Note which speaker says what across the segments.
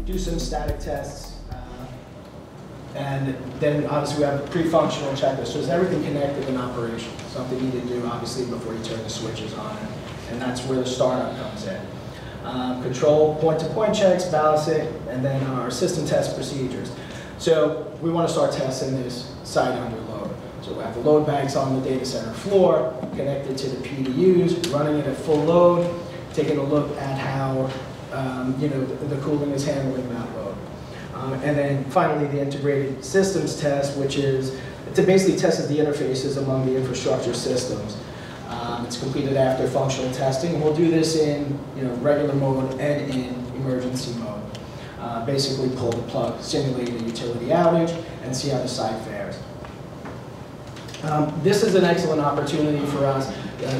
Speaker 1: do some static tests, and then obviously we have a pre-functional checklist. So is everything connected in operation? Something you need to do obviously before you turn the switches on, and that's where the startup comes in. Control point-to-point checks, balancing, and then our system test procedures. So we want to start testing this site under load. So we have the load banks on the data center floor, connected to the PDUs, running it at full load, taking a look at how the cooling is handling that load. And then finally the integrated systems test, which is to basically test the interfaces among the infrastructure systems. It's completed after functional testing, and we'll do this in regular mode and in emergency mode. Basically pull the plug, simulate a utility outage, and see how the site fares. This is an excellent opportunity for us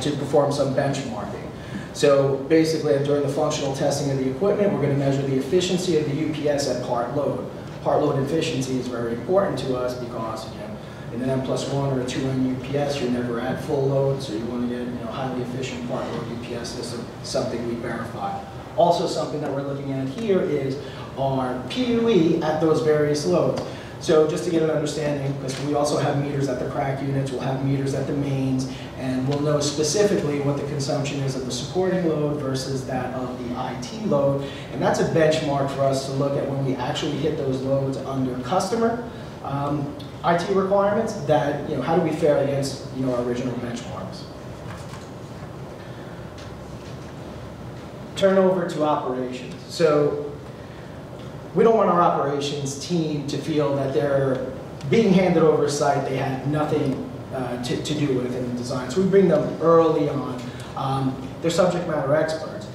Speaker 1: to perform some benchmarking. So basically, during the functional testing of the equipment, we're going to measure the efficiency of the UPS at part load. Part load efficiency is very important to us because in an M+1 or a 2N UPS, you're never at full load, so you want to get highly efficient part load UPS system, something we verify. Also, something that we're looking at here is our PUE at those various loads. So just to get an understanding, because we also have meters at the crack units, we'll have meters at the mains, and we'll know specifically what the consumption is of the supporting load versus that of the IT load. And that's a benchmark for us to look at when we actually hit those loads under customer IT requirements, that how do we fare against our original benchmarks. Turn over to operations. So we don't want our operations team to feel that they're being handed over a site they had nothing to do with in the design. So we bring them early on. They're subject matter experts.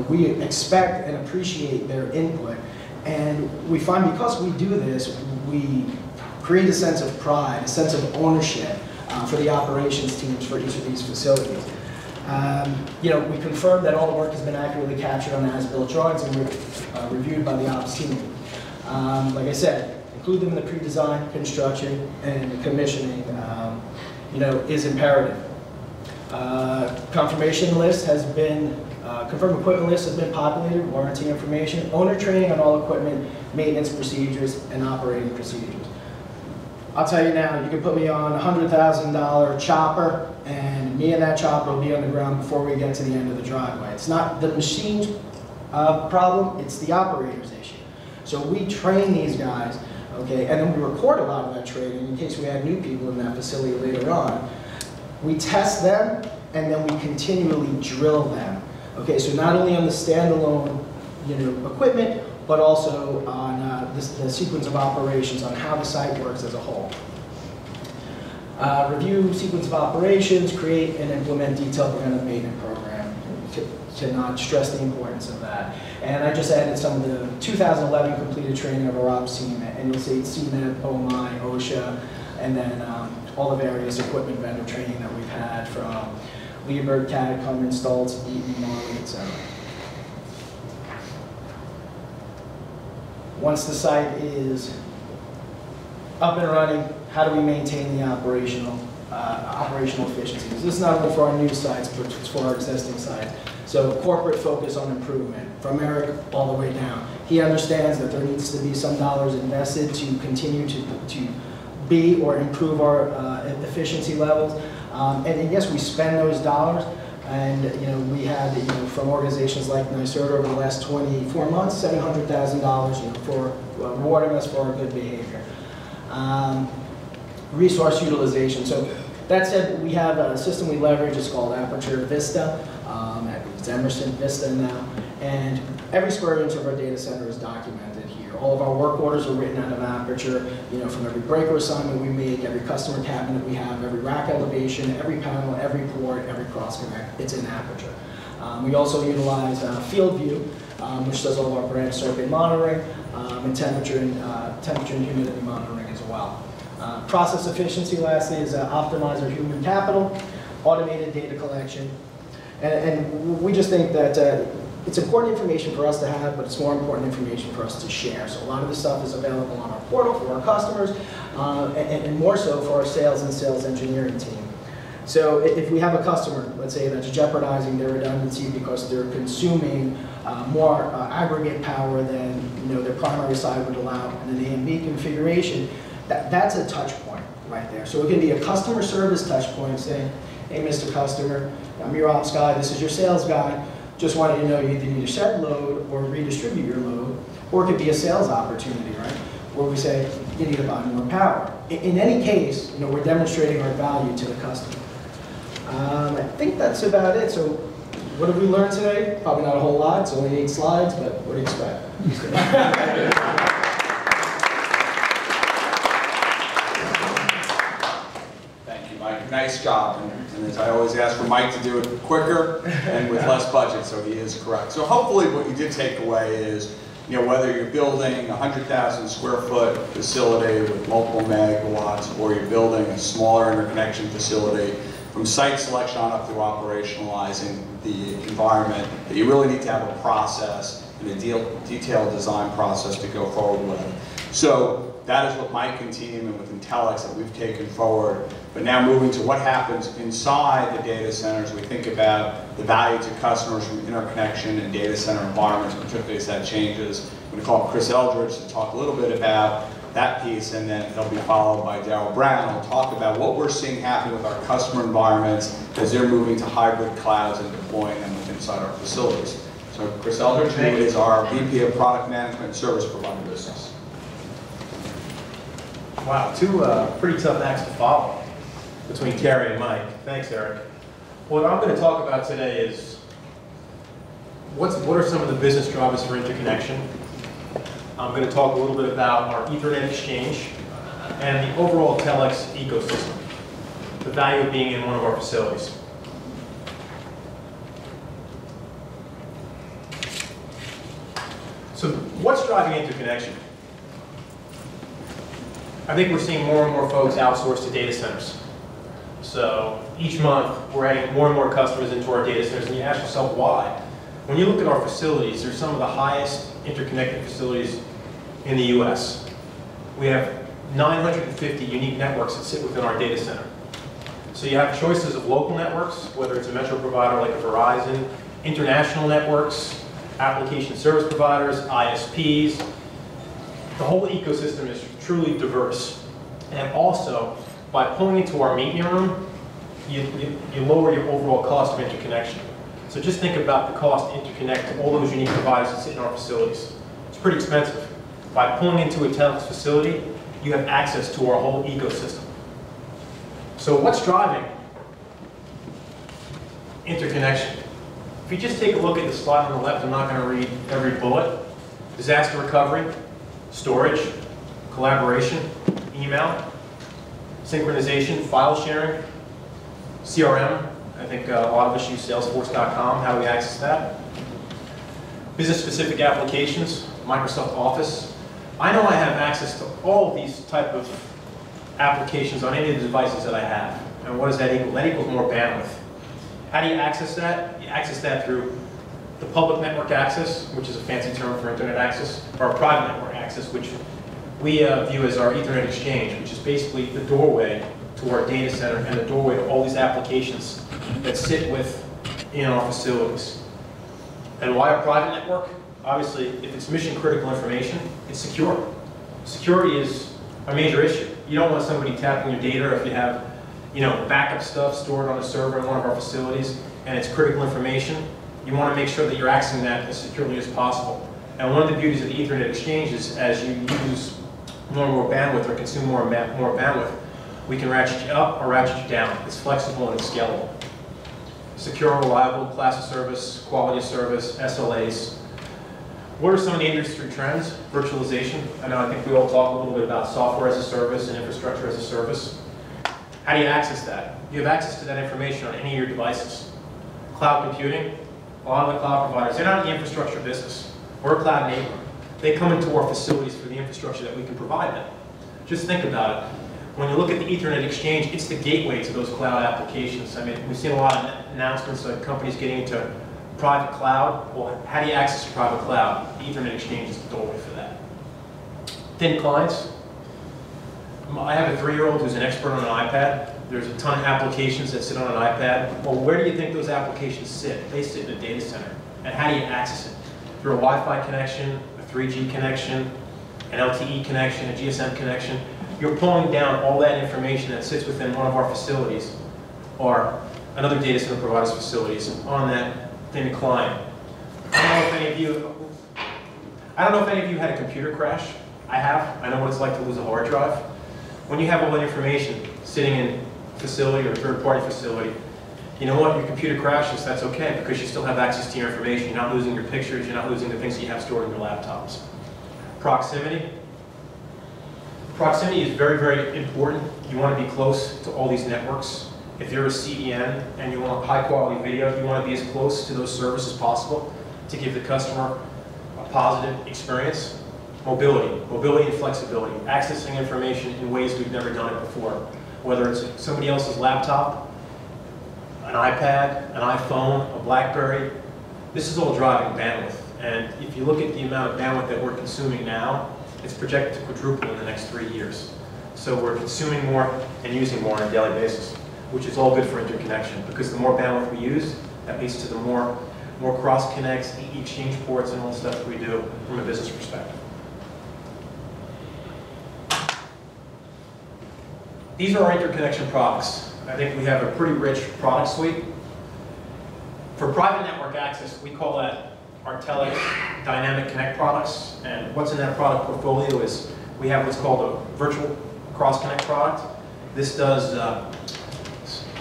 Speaker 1: We expect and appreciate their input. And we find because we do this, we create a sense of pride, a sense of ownership for the operations teams for each of these facilities. We confirm that all the work has been accurately captured on the as-built drawings and reviewed by the ops team. Like I said, include them in the pre-design, construction, and commissioning is imperative. Confirmation list has been, confirmed equipment list has been populated, warranty information, owner training on all equipment, maintenance procedures, and operating procedures. I'll tell you now, you can put me on a $100,000 chopper, and me and that chopper will be on the ground before we get to the end of the driveway. It's not the machine's problem, it's the operator's issue. So we train these guys, okay, and then we record a lot of that training in case we have new people in that facility later on. We test them, and then we continually drill them. Okay, so not only on the standalone equipment, but also on the sequence of operations, on how the site works as a whole. Review sequence of operations, create and implement detailed preventive maintenance program. To not stress the importance of that. And I just added some of the 2011 completed training of our ops team, and you'll see CNET, OMI, OSHA, and then all the various equipment vendor training that we've had from Liebherr, Caddy, Cummins, Stoltz, Eaton, Marley, etc. Once the site is up and running, how do we maintain the operational efficiencies? This is not only for our new sites, but it's for our existing sites. So corporate focus on improvement, from Eric all the way down. He understands that there needs to be some dollars invested to continue to be or improve our efficiency levels. And yes, we spend those dollars. And we had from organizations like NYSERDA over the last 24 months, $700,000 for rewarding us for our good behavior. Resource utilization. So that said, we have a system we leverage. It's called Aperture Vista. It's Emerson Vista now. And every square inch of our data center is documented here. All of our work orders are written out of Aperture. From every breaker assignment we make, every customer cabinet we have, every rack elevation, every panel, every port, every cross connect, it's in Aperture. We also utilize FieldView, which does all of our branch circuit monitoring, and temperature and humidity monitoring as well. Process efficiency, lastly, is optimize our human capital, automated data collection, and we just think that it's important information for us to have, but it's more important information for us to share. So a lot of this stuff is available on our portal for our customers, and more so for our sales and sales engineering team. So if we have a customer, let's say, that's jeopardizing their redundancy because they're consuming more aggregate power than their primary side would allow in an A and B configuration, that's a touch point right there. So it can be a customer service touch point saying, hey, Mr. Customer, I'm your ops guy, this is your sales guy, just wanted to know you either need to shed load or redistribute your load, or it could be a sales opportunity, right? Where we say, you need to buy more power. In any case, we're demonstrating our value to the customer. I think that's about it. So what have we learned today? Probably not a whole lot. It's only 8 slides, but what do you expect?
Speaker 2: Thank you, Mike. Nice job. And as I always ask for Mike to do it quicker and with less budget, so he is correct. So hopefully what you did take away is, whether you're building a 100,000 square foot facility with multiple megawatts, or you're building a smaller interconnection facility, from site selection on up through operationalizing the environment, that you really need to have a process and a detailed design process to go forward with. So that is what Mike and team and within Telx that we've taken forward. But now moving to what happens inside the data centers, we think about the value to customers from interconnection and data center environments, particularly as that changes. I'm going to call Chris Eldredge to talk a little bit about that piece, and then he'll be followed by Darryl Brown, who'll talk about what we're seeing happen with our customer environments as they're moving to hybrid clouds and deploying them inside our facilities. So Chris Eldredge, who is our VP of Product Management and Service Provider Business.
Speaker 3: Wow, 2 pretty tough acts to follow between Terry and Mike. Thanks, Eric. What I'm going to talk about today is what are some of the business drivers for interconnection. I'm going to talk a little bit about our Ethernet exchange and the overall Telx ecosystem, the value of being in one of our facilities. So what's driving interconnection? I think we're seeing more and more folks outsource to data centers. So each month, we're adding more and more customers into our data centers, and you ask yourself why. When you look at our facilities, they're some of the highest interconnected facilities in the US. We have 950 unique networks that sit within our data center. So you have choices of local networks, whether it's a metro provider like a Verizon, international networks, application service providers, ISPs. The whole ecosystem is truly diverse. And also, by pulling into our meeting room, you lower your overall cost of interconnection. So just think about the cost to interconnect all those unique providers that sit in our facilities. It's pretty expensive. By pulling into a Telx facility, you have access to our whole ecosystem. So what's driving interconnection? If you just take a look at the slide on the left, I'm not going to read every bullet. Disaster recovery, storage, collaboration, email, synchronization, file sharing, CRM. I think a lot of us use Salesforce.com. How do we access that? Business-specific applications, Microsoft Office. I know I have access to all of these type of applications on any of the devices that I have. And what does that equal? That equals more bandwidth. How do you access that? You access that through the public network access, which is a fancy term for internet access, or private network access, which we view as our Ethernet exchange, which is basically the doorway to our data center and the doorway to all these applications that sit within our facilities. And why a private network? Obviously, if it's mission critical information, it's secure. Security is a major issue. You don't want somebody tapping your data if you have, backup stuff stored on a server in one of our facilities and it's critical information. You want to make sure that you're accessing that as securely as possible. And one of the beauties of the Ethernet exchange is as you use more and more bandwidth or consume more bandwidth, we can ratchet you up or ratchet you down. It's flexible and it's scalable. Secure and reliable, class of service, quality of service, SLAs. What are some of the industry trends? Virtualization. I think we all talk a little bit about software as a service and infrastructure as a service. How do you access that? You have access to that information on any of your devices. Cloud computing. A lot of the cloud providers, they're not in the infrastructure business. We're a cloud enabler. They come into our facilities for the infrastructure that we can provide them. Just think about it. When you look at the Ethernet exchange, it's the gateway to those cloud applications. We've seen a lot of announcements of companies getting into private cloud. Well, how do you access a private cloud? The Ethernet exchange is the doorway for that. Thin clients. I have a 3-year-old who's an expert on an iPad. There's a ton of applications that sit on an iPad. Well, where do you think those applications sit? They sit in a data center. And how do you access it? Through a Wi-Fi connection, a 3G connection, an LTE connection, a GSM connection. You're pulling down all that information that sits within one of our facilities or another data center provider's facilities on that thin client. I don't know if any of you had a computer crash. I have. I know what it's like to lose a hard drive. When you have all that information sitting in a facility or a third-party facility, you know what? Your computer crashes, that's okay, because you still have access to your information. You're not losing your pictures. You're not losing the things that you have stored in your laptops. Proximity. Proximity is very, very important. You want to be close to all these networks. If you're a CDN and you want high-quality video, you want to be as close to those servers as possible to give the customer a positive experience. Mobility and flexibility, accessing information in ways we've never done it before. Whether it's somebody else's laptop, an iPad, an iPhone, a BlackBerry, this is all driving bandwidth. And if you look at the amount of bandwidth that we're consuming now, it's projected to quadruple in the next 3 years. So we're consuming more and using more on a daily basis, which is all good for interconnection, because the more bandwidth we use, that leads to the more cross connects, exchange ports, and all the stuff that we do from a business perspective. These are our interconnection products. I think we have a pretty rich product suite. For private network access, we call that our Telx Dynamic Connect products. And what's in that product portfolio is we have what's called a virtual cross-connect product. This does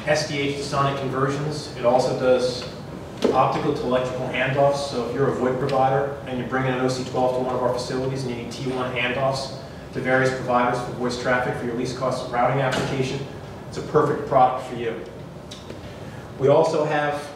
Speaker 3: SDH to SONiC conversions. It also does optical to electrical handoffs. So if you're a VoIP provider and you bring in an OC12 to one of our facilities and you need T1 handoffs to various providers for voice traffic for your least cost routing application, it's a perfect product for you. We also have